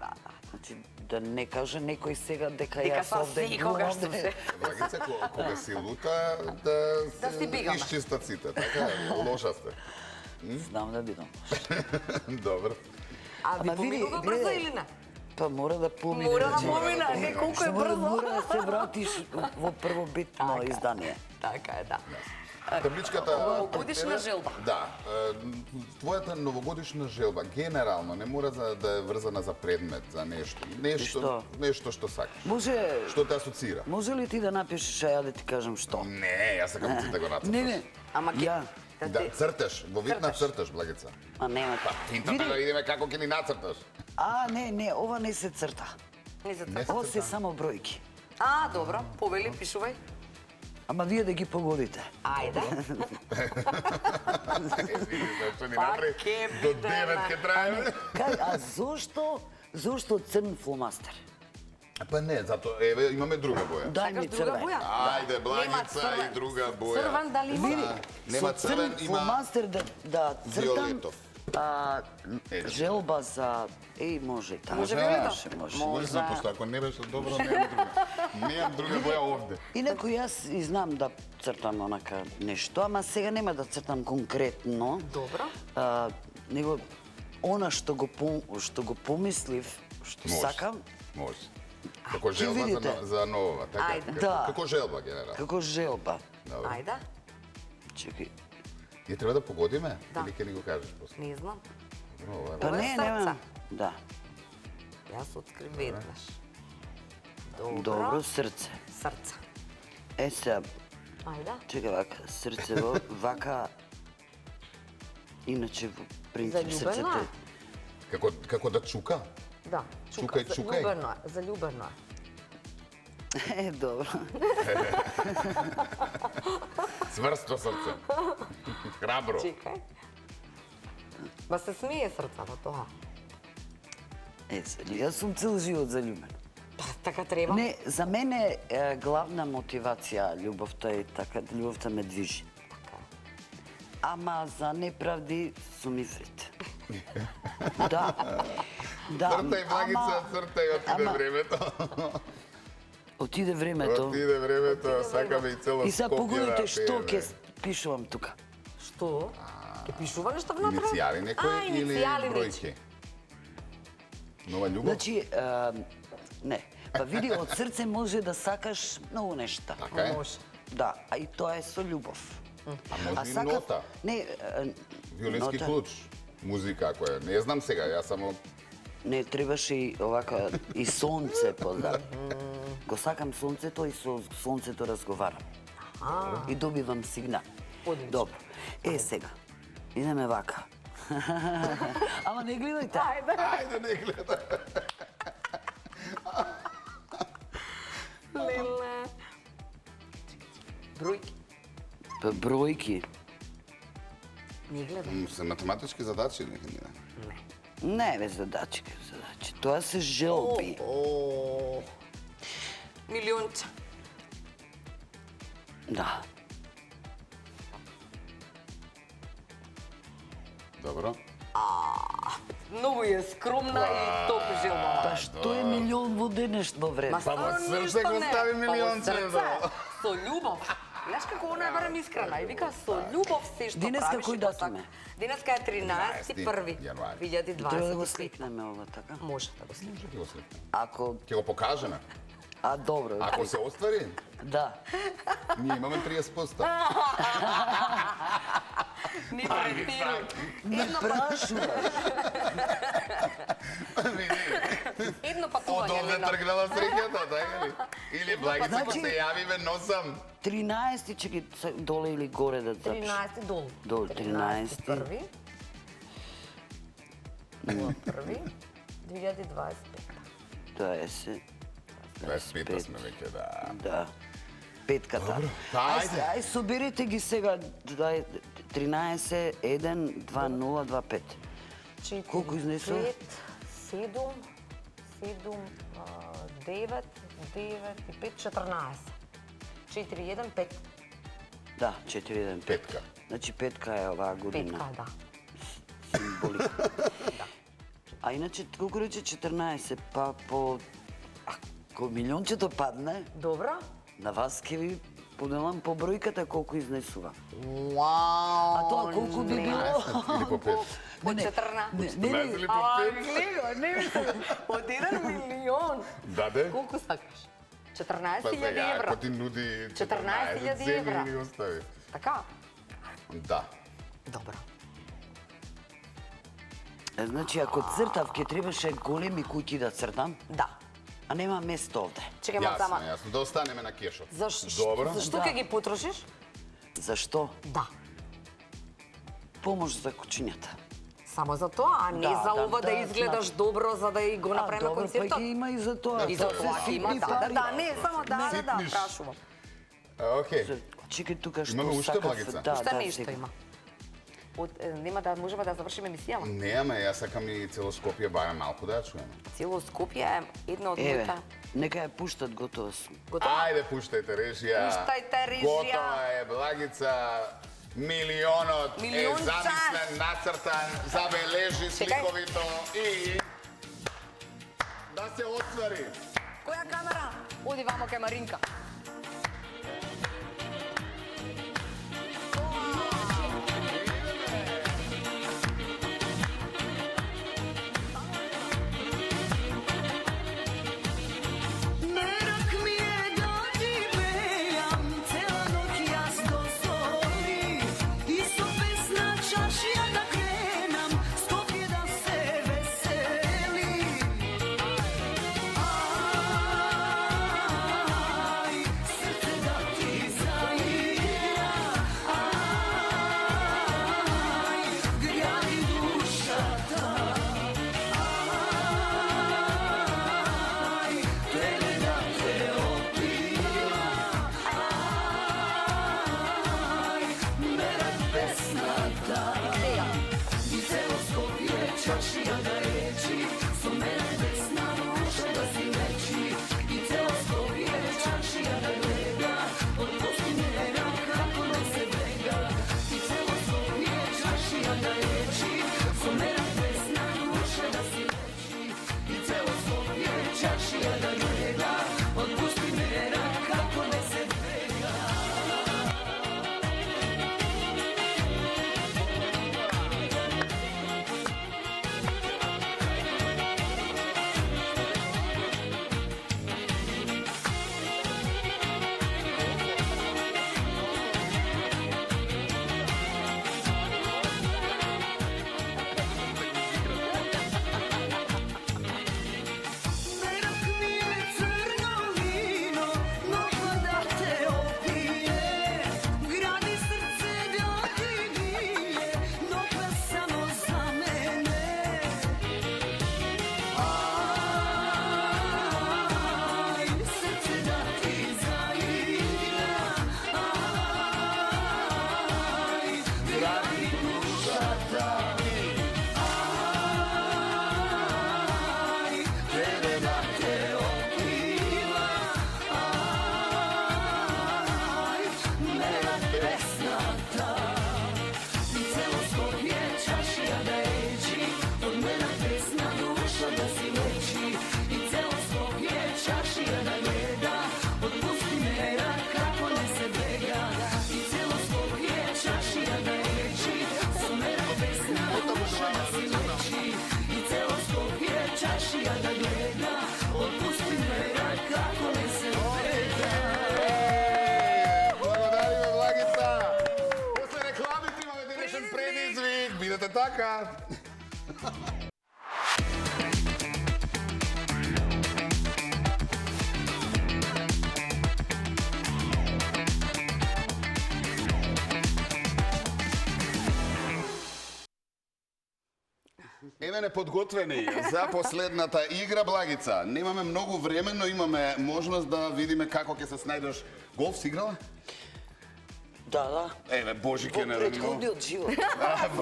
Значи, да не каже некој сега дека Дека јас овде секогаш што се. Врагица, кога си лута, да си бигаме. изчистат сите, така? Лоша сте. Знам да бидам. Добро. А ви поминува брзо или не? Па мора да помине. Мора да помине, не колку е брзо. Мора да се вратиш во првобитно издание. Така е, да. Табличката... Новогодишна желба. Да. Твојата новогодишна желба, генерално, не мора да е врзана за предмет, за нешто. Нешто што сакаш. Може... Што те асоцира. Може ли ти да напишеш, а ја да ти кажам што? Не, јас сакам ти да го нацрташ. Не. Ама ја. Да, црташ, во вид на црташ, Благица. А нема. Па, финтата да видиме како ќе ни нацрташ. Не, ова не се црта. Не се црта. Ова се само бројки. Добро, повели, пишувај. Ама вие да ги погодите. Ајде. Што ни направи? До 9 ќе траеме. А зошто црн фломастер? Па не, зато еве имаме друга боја. Дај ми Сакаш друга црвен. боја? Ајде, Благица и друга боја. Црвен дали има? Нема Со црвен, црн има фломастер да цртам. виолетов. Желба за... може и така. Може виолетов? Не знам, пошто ако не беше добро, немам друга боја овде. Инаку јас и знам да цртам онака нешто, ама сега нема да цртам конкретно. Добро. Него она што го помислив, што сакам, Може. Како желба видите. за нова, така? Ајде. Да. Како желба, генерално. како желба. Добро. Ајде. Чекај. Ние треба да погодиме? Да. Или ќе ни го кажеш после? Не знам. Добро, ова е Па Ова е не, срца. нема. Да. Јас открив веднаш. Добро, срце. Срца. Сега, Ајде. чекај вака, срцево, вака... Иначе, во принцип, Заљубено срцето... е? Како да чука? Да. Чукај, чукај. Заљубено е. Добро. Цврсто срце. Храбро. Чекај. Ма се смие срцата тоа. Јас сум цел живот заљубен. Па, така треба. Не, за мене е главна мотивација љубовта и така, љубовта ме движи. Ама за неправди сум и фрит. Да. Цртај, Благица, цртај, отиде ама- времето. Отиде времето. Отиде времето, сакаме и цело И сега Скопје да погодите што пееме. Пишувам тука. Што? Ке пишува нешто внатре? Иницијали некој или иницијали бројки? Нова љубов? Значи, не. Па види, од срце може да сакаш многу нешта. Така е? Може. Да, а и тоа е со љубов. А може и нота? Не, Виолински нота. клуч? Музика, ако е. Не знам сега, јас само... Не, требаше и овака, и сонце позади. Го сакам сонцето и со сонцето разговарам. И добивам сигнал. Одлично. Добро. Сега, идеме вака. Ама не гледајте. Ајде, не гледа. Леле. Бројки. Па бројки. Не гледам. Се математички задачи, не? Не, бе, задачи. Тоа се желби. Милионче. Да. Добро. Многу е скромна и толку желба. Па што е милион во денешно време? Па во срце го стави милионче, да. Со љубов. Знаеш како она е барем искрена и вика со љубов се што Денеска правиш. кој датум е? Денеска е 13.1. јануари. Треба да го 2020. сликнеме ова, така? Може да го сликнеме. Ќе го сликнем. Ако... Ќе го покажеме. А, добро. Ако се оствари, Да. ние имаме 30%. Не претируј. Не прашуваш. Едно Од патување овде Лена. тргнала среќата, така ли? Или благица Значи- кој се јави ве носам. 13, чеки, доле или горе да запишеш. 13 долу. Долу, 13. Први. 2025. 20. 25 сме веќе, да. Да. Петката. Ајде. Ај, соберете ги сега. 13, 1, 2, 0, 2, 5. Колку изнесува? 5, 7, 9, 9 и 5, 14. 4, 1, 5. Да, 4, 1, 5. Петка. Значи петка е оваа година. Петка, да. Символика. А иначе, колку рече 14, па по... Ако милиончето падне, Добра? на вас ќе ви поделам по бројката колку изнесува. Вау! А тоа колку би било? Или по 5. По 14. Не, 14 или по Ама 5? гледа, не мислам. Од 1 милион. Даде? Колку сакаш? Па 14.000 сега, евра. ако ти нуди 14.000 земи евра. или остави. Така? Да. Добро. Значи, ако цртав, ќе требаше големи куќи да цртам, Да. а нема место овде. Чекај ма Јасно, сама. јасно. Да останеме на кешот. Зашто Добро. ќе ги потрошиш? Зашто? Да. Помош за кучињата. Само за тоа, а не Да, за да, ова да да, изгледаш добро за да и го направиме добро, концертот. па ги има и за тоа. И за тоа Се има, ситни да, пари. не, само да, Ситниш. прашувам. Окей. Чекај тука што Имаме уште, сакав. Благица? Да, Уште да, нешто сега. има. Нема да можеме да завршиме емисијава. Неаме, јас сакам и цело Скопје барем малку да ја чуеме. Цело Скопје е една од Еве, моите. нека ја пуштат, готова сум. Готово? Ајде, пуштајте режија. Пуштајте режија. Готова е, Благица. Милионот Милионче. е замислен, нацртан, забележи Чекај. сликовито и... Да се отвори. Која камера? Оди вамо кај Маринка. Мерак ми е да ти пејам цела ноќ јас до зори и со песна чашија да кренам Скопје да се весели. Ај, така. Еве неподготвени за последната игра, Благица. Немаме многу време, но имаме можност да видиме како ќе се снајдеш. Голф си играла? Да. Еве, Божике Во не претходниот живот.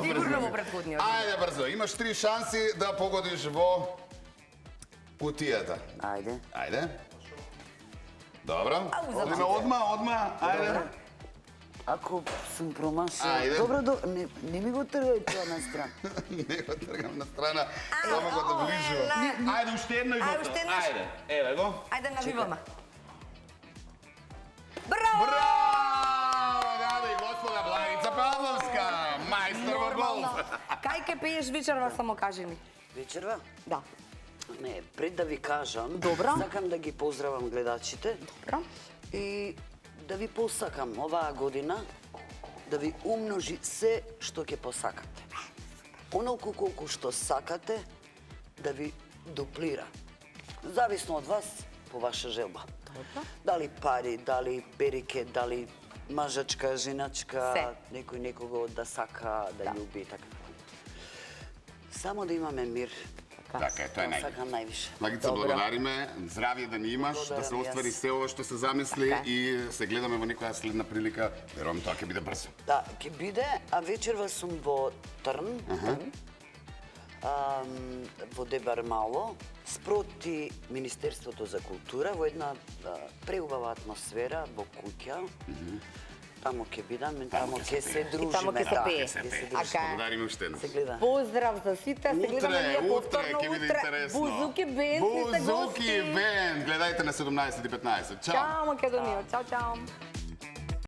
Сигурно во претходниот. Ајде брзо, имаш 3 шанси да погодиш во кутијата. Ајде. Добро. Ау, Одиме одма, ајде. Ако сум промашил... Ајде. Добро, не ми го тргај тоа на страна. Не го тргам на страна, само го доближувам. Ајде, уште едно и Ајде, готово. уште едно. Ајде, еве го. Ајде навиваме. Браво! Браво, дами и господа, Благица Павловска, мајстор во Нормално. голф. Кај ке пееш вечерва, само кажи ми. Вечерва? Да. Не, пред да ви кажам, Добро. сакам да ги поздравам гледачите Добро. и да ви посакам оваа година да ви умножи се што ќе посакате. Онолку колку што сакате да ви дуплира. Зависно од вас, по ваша желба. Добро. Дали пари, дали берике, дали мажачка, женачка, Се. некој некого да сака, да љуби, така. Само да имаме мир. Така е, тоа е најбитно. Сакам највише. Благица, Добро. благодариме. Здравје да ни имаш, да се Благодарам и оствари јас. се ова што се замисли Така. и се гледаме во некоја следна прилика. Верувам тоа ќе биде брзо. Да, ќе биде, а вечерва сум во Трн, во Дебар Мало, спроти Министерството за култура, во една преубава атмосфера, во куќа. Тамо ќе бидам, тамо ќе се дружиме. тамо ќе се да, пее. ќе се дружиме. Така е. Благодариме уште еднаш. Се гледа. Поздрав за сите, се гледаме ние Утре повторно ќе биде утре. интересно. Бузуки Бенд, сите Бузуки гости. Бенд. Гледајте на 17:15. Чао. Чао, Македонија. Чао, чао.